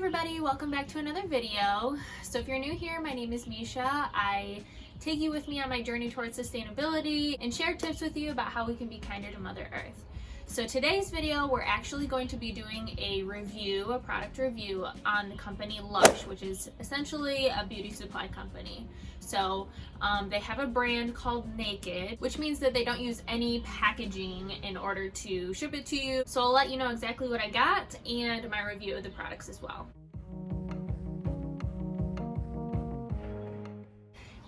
everybody, welcome back to another video. So if you're new here, my name is Misha. I take you with me on my journey towards sustainability and share tips with you about how we can be kinder to Mother Earth. So today's video, we're actually going to be doing a product review on the company LUSH, which is essentially a beauty supply company. So they have a brand called Naked, which means that they don't use any packaging in order to ship it to you. So I'll let you know exactly what I got and my review of the products as well.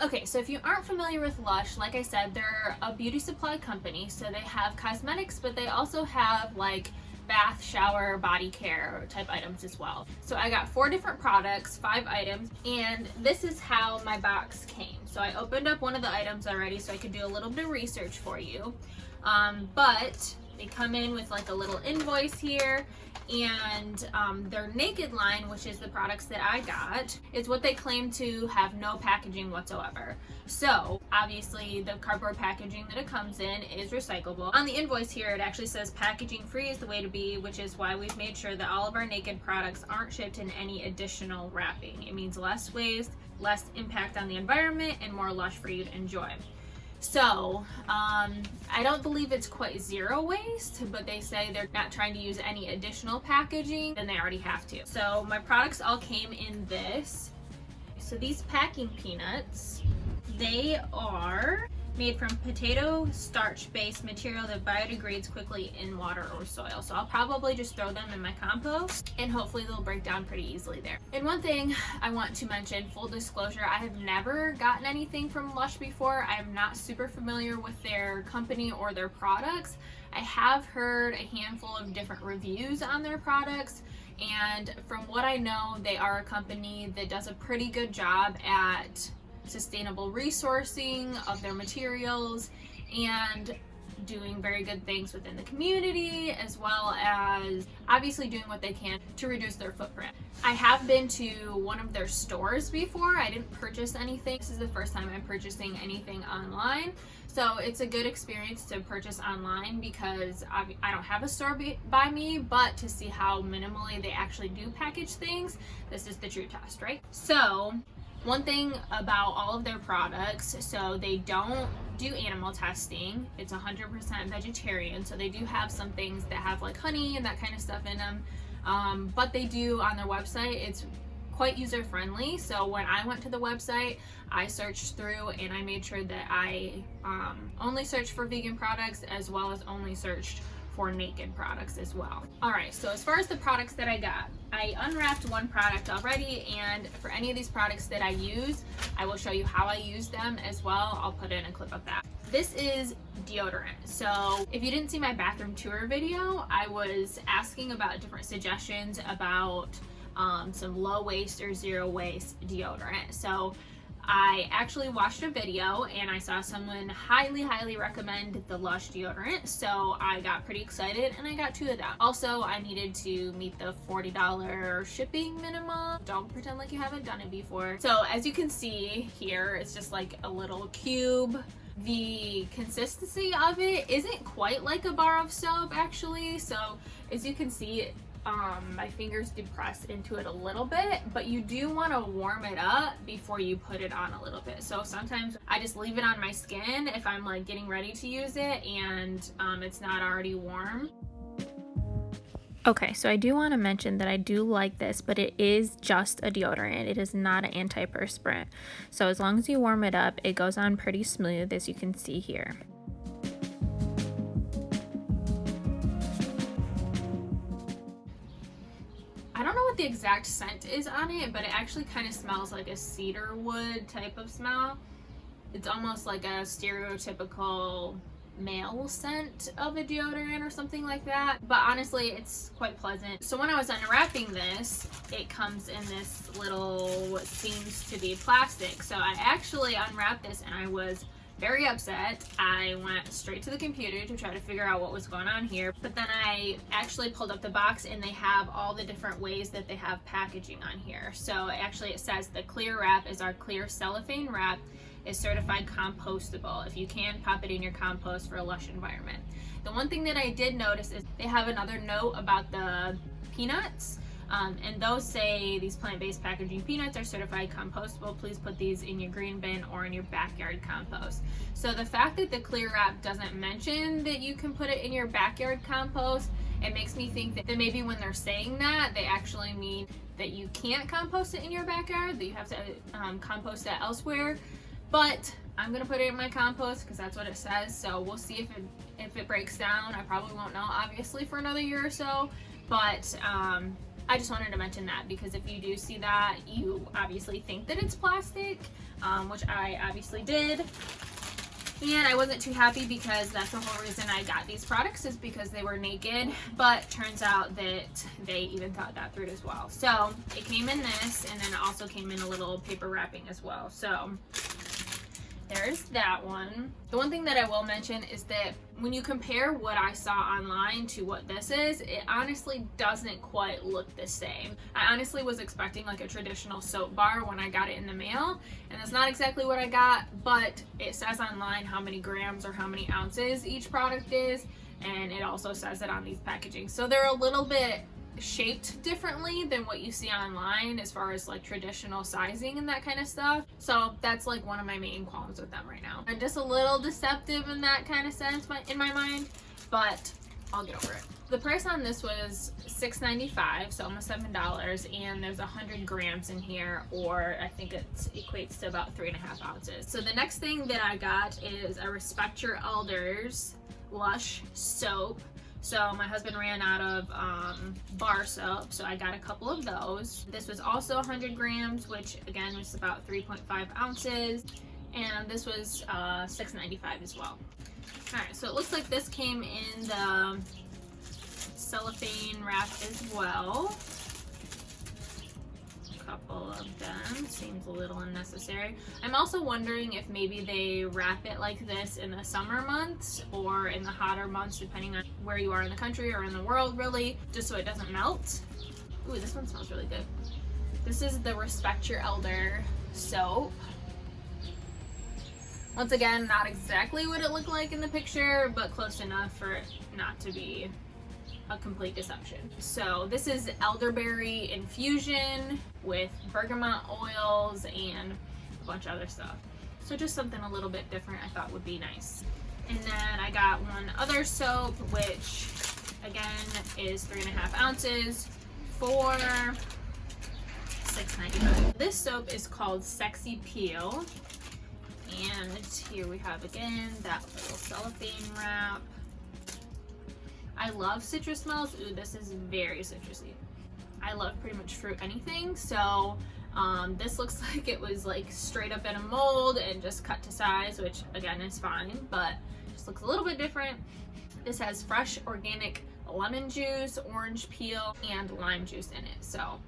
Okay, so if you aren't familiar with LUSH, like I said, they're a beauty supply company. So they have cosmetics, but they also have like bath, shower, body care type items as well. So I got 4 different products, 5 items, and this is how my box came. So I opened up one of the items already so I could do a little bit of research for you. But they come in with like a little invoice here, and their Naked line, which is the products that I got, is what they claim to have no packaging whatsoever. So obviously the cardboard packaging that it comes in is recyclable. On the invoice here, it actually says packaging free is the way to be, which is why we've made sure that all of our Naked products aren't shipped in any additional wrapping. It means less waste, less impact on the environment, and more LUSH for you to enjoy. So, I don't believe it's quite zero waste, but they say they're not trying to use any additional packaging than they already have to. So my products all came in this. So these packing peanuts, they are made from potato starch based material that biodegrades quickly in water or soil. So I'll probably just throw them in my compost and hopefully they'll break down pretty easily there. And one thing I want to mention, full disclosure, I have never gotten anything from LUSH before. I'm not super familiar with their company or their products. I have heard a handful of different reviews on their products, and from what I know, they are a company that does a pretty good job at sustainable resourcing of their materials and doing very good things within the community, as well as obviously doing what they can to reduce their footprint. I have been to one of their stores before. I didn't purchase anything. This is the first time I'm purchasing anything online. So it's a good experience to purchase online because I don't have a store by me, but to see how minimally they actually do package things, this is the true test, right? So one thing about all of their products, so they don't do animal testing. It's 100% vegetarian, so they do have some things that have like honey and that kind of stuff in them. But they do on their website, it's quite user friendly. So when I went to the website, I searched through and I made sure that I only searched for vegan products as well as only searched for Naked products as well. Alright, so as far as the products that I got, I unwrapped one product already, and for any of these products that I use, I will show you how I use them as well. I'll put in a clip of that. This is deodorant. So if you didn't see my bathroom tour video, I was asking about different suggestions about some low waste or zero waste deodorant. So I actually watched a video and I saw someone highly recommend the LUSH deodorant, so I got pretty excited and I got 2 of them. Also, I needed to meet the $40 shipping minimum. Don't pretend like you haven't done it before. So as you can see here, it's just like a little cube. The consistency of it isn't quite like a bar of soap actually, so as you can see, my fingers depress into it a little bit, but you do want to warm it up before you put it on a little bit. So sometimes I just leave it on my skin if I'm like getting ready to use it and it's not already warm. Okay, so I do want to mention that I do like this, but it is just a deodorant. It is not an antiperspirant. So as long as you warm it up, it goes on pretty smooth, as you can see here. I don't know what the exact scent is on it, but it actually kind of smells like a cedar wood type of smell. It's almost like a stereotypical male scent of a deodorant or something like that, but honestly it's quite pleasant. So when I was unwrapping this, it comes in this little, what seems to be plastic. So I actually unwrapped this and I was very upset. I went straight to the computer to try to figure out what was going on here, but then I actually pulled up the box and they have all the different ways that they have packaging on here. So actually it says the clear wrap is our clear cellophane wrap, is certified compostable. If you can, pop it in your compost for a lush environment. The one thing that I did notice is they have another note about the peanuts. And those say these plant-based packaging peanuts are certified compostable. Please put these in your green bin or in your backyard compost. So the fact that the clear wrap doesn't mention that you can put it in your backyard compost, it makes me think that maybe when they're saying that, they actually mean that you can't compost it in your backyard, that you have to compost it elsewhere. But I'm gonna put it in my compost because that's what it says. So we'll see if it breaks down. I probably won't know, obviously, for another year or so. But I just wanted to mention that because if you do see that, you obviously think that it's plastic, which I obviously did. And I wasn't too happy because that's the whole reason I got these products, is because they were naked, but turns out that they even thought that through as well. So it came in this, and then it also came in a little paper wrapping as well. So there's that one. The one thing that I will mention is that when you compare what I saw online to what this is, it honestly doesn't quite look the same. I honestly was expecting like a traditional soap bar when I got it in the mail, and that's not exactly what I got, but it says online how many grams or how many ounces each product is, and it also says it on these packaging. So they're a little bit shaped differently than what you see online as far as like traditional sizing and that kind of stuff. So that's like one of my main qualms with them right now. They're just a little deceptive in that kind of sense in my mind, but I'll get over it. The price on this was $6.95, so almost $7, and there's 100 grams in here, or I think it equates to about 3.5 ounces. So the next thing that I got is a Respect Your Elders Lush soap. So my husband ran out of bar soap, so I got a couple of those. This was also 100 grams, which again was about 3.5 ounces, and this was $6.95 as well. Alright, so it looks like this came in the cellophane wrap as well. Couple of them, seems a little unnecessary. I'm also wondering if maybe they wrap it like this in the summer months or in the hotter months, depending on where you are in the country or in the world, really, just so it doesn't melt. Ooh, this one smells really good. This is the Respect Your Elder soap. Once again, not exactly what it looked like in the picture, but close enough for it not to be a complete deception. So this is elderberry infusion with bergamot oils and a bunch of other stuff. So just something a little bit different I thought would be nice. And then I got one other soap, which again is 3.5 ounces for $6.95. This soap is called Sexy Peel. And here we have again that little cellophane wrap. I love citrus smells. Ooh, this is very citrusy. I love pretty much fruit anything, so this looks like it was like straight up in a mold and just cut to size, which again is fine, but just looks a little bit different. This has fresh organic lemon juice, orange peel, and lime juice in it, so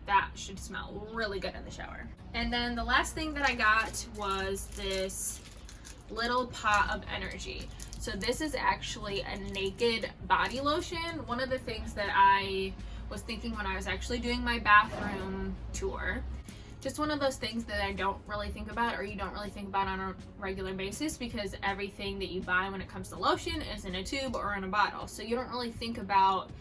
that should smell really good in the shower. And then the last thing that I got was this little pot of energy. So this is actually a naked body lotion. One of the things that I was thinking when I was actually doing my bathroom tour, just one of those things that I don't really think about, or you don't really think about on a regular basis, because everything that you buy when it comes to lotion is in a tube or in a bottle. So you don't really think about,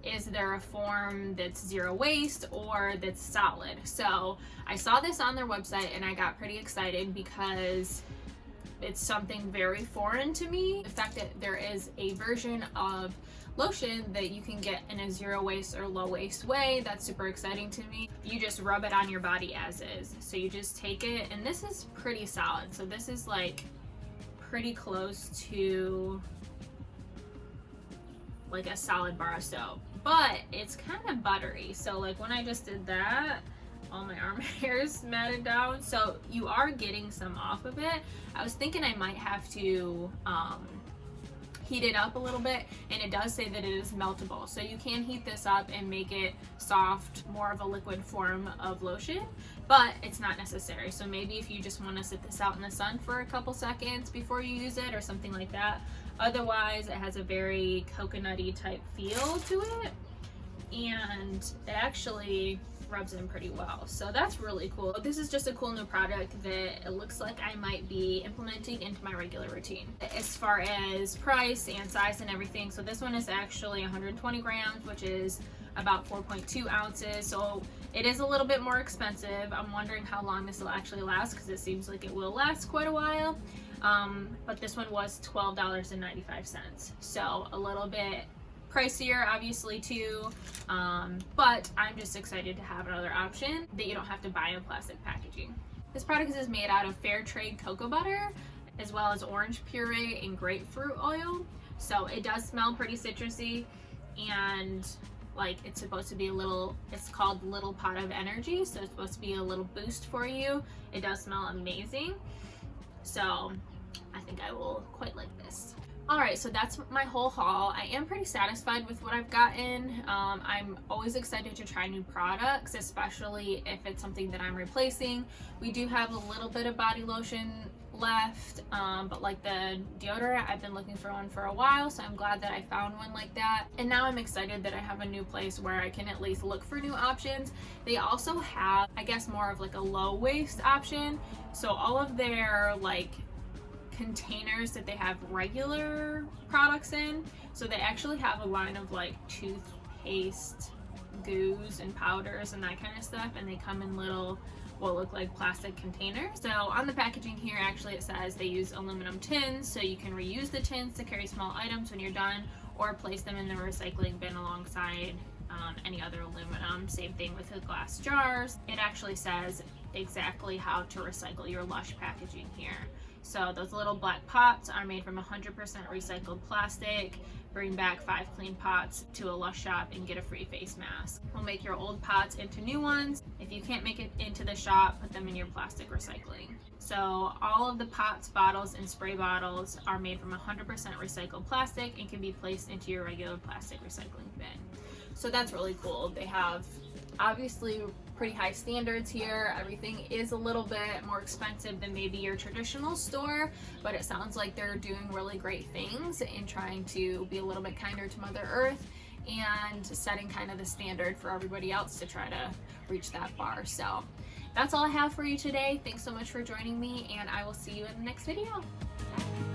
is there a form that's zero waste or that's solid? So I saw this on their website and I got pretty excited because it's something very foreign to me. The fact that there is a version of lotion that you can get in a zero waste or low waste way, that's super exciting to me. You just rub it on your body as is. So you just take it, and this is pretty solid. So this is like pretty close to like a solid bar of soap, but it's kind of buttery. So like when I just did that, all my arm hairs matted down, so you are getting some off of it. I was thinking I might have to heat it up a little bit, and it does say that it is meltable, so you can heat this up and make it soft, more of a liquid form of lotion, but it's not necessary. So maybe if you just want to sit this out in the sun for a couple seconds before you use it or something like that. Otherwise, it has a very coconutty type feel to it, and it actually rubs in pretty well, so that's really cool. This is just a cool new product that it looks like I might be implementing into my regular routine. As far as price and size and everything, so this one is actually 120 grams, which is about 4.2 ounces. So it is a little bit more expensive. I'm wondering how long this will actually last, because it seems like it will last quite a while. But this one was $12.95. So a little bit pricier obviously too, but I'm just excited to have another option that you don't have to buy in plastic packaging. This product is made out of fair trade cocoa butter, as well as orange puree and grapefruit oil. So it does smell pretty citrusy, and like it's supposed to be a little, it's called Little Pot of Energy, so it's supposed to be a little boost for you. It does smell amazing, so I think I will quite like this. Alright, so that's my whole haul. I am pretty satisfied with what I've gotten. I'm always excited to try new products, especially if it's something that I'm replacing. We do have a little bit of body lotion left, but like the deodorant, I've been looking for one for a while, so I'm glad that I found one like that. And now I'm excited that I have a new place where I can at least look for new options. They also have, I guess, more of like a low waste option. So all of their like containers that they have regular products in, so they actually have a line of like toothpaste goos and powders and that kind of stuff, and they come in little what look like plastic containers. So on the packaging here, actually it says they use aluminum tins, so you can reuse the tins to carry small items when you're done, or place them in the recycling bin alongside any other aluminum. Same thing with the glass jars. It actually says exactly how to recycle your LUSH packaging here. So those little black pots are made from 100% recycled plastic. Bring back 5 clean pots to a LUSH shop and get a free face mask. We'll make your old pots into new ones. If you can't make it into the shop, put them in your plastic recycling. So all of the pots, bottles, and spray bottles are made from 100% recycled plastic and can be placed into your regular plastic recycling bin. So that's really cool. They have obviously pretty high standards here. Everything is a little bit more expensive than maybe your traditional store, but it sounds like they're doing really great things in trying to be a little bit kinder to Mother Earth and setting kind of the standard for everybody else to try to reach that bar. So that's all I have for you today. Thanks so much for joining me, and I will see you in the next video. Bye.